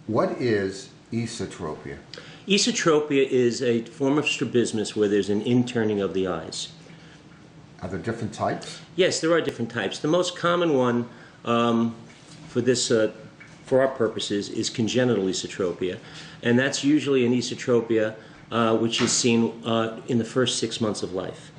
What is esotropia? Esotropia is a form of strabismus where there's an inturning of the eyes. Are there different types? Yes, there are different types. The most common one for our purposes is congenital esotropia, and that's usually an esotropia which is seen in the first 6 months of life.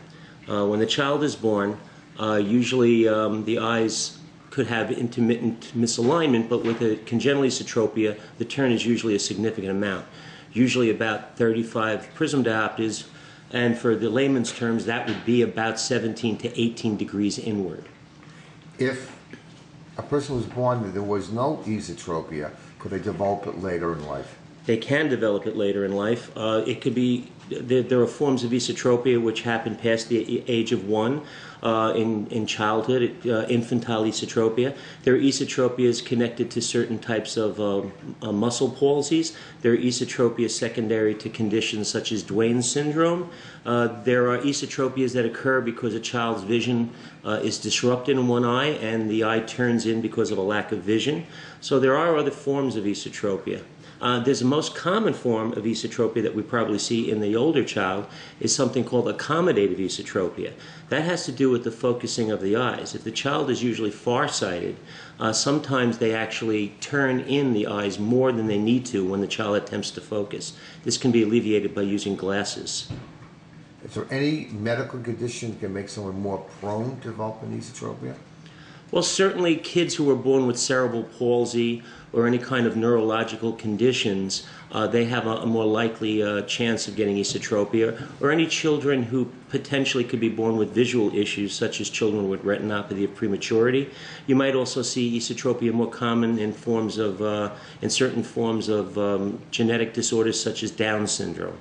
When the child is born, usually the eyes could have intermittent misalignment, but with a congenital esotropia, the turn is usually a significant amount, usually about 35 prism diopters, and for the layman's terms, that would be about 17 to 18 degrees inward. If a person was born and there was no esotropia, could they develop it later in life? They can develop it later in life. It could be, there are forms of esotropia which happen past the age of 1 in childhood, infantile esotropia. There are esotropias connected to certain types of muscle palsies. There are esotropias secondary to conditions such as Duane's syndrome. There are esotropias that occur because a child's vision is disrupted in one eye and the eye turns in because of a lack of vision. So there are other forms of esotropia. There's the most common form of esotropia that we probably see in the older child is something called accommodative esotropia. That has to do with the focusing of the eyes. If the child is usually farsighted, sometimes they actually turn in the eyes more than they need to when the child attempts to focus. This can be alleviated by using glasses. Is there any medical condition that can make someone more prone to developing esotropia? Well, certainly kids who are born with cerebral palsy or any kind of neurological conditions, they have a more likely chance of getting esotropia, or any children who potentially could be born with visual issues, such as children with retinopathy of prematurity. You might also see esotropia more common in forms of, in certain forms of genetic disorders such as Down syndrome.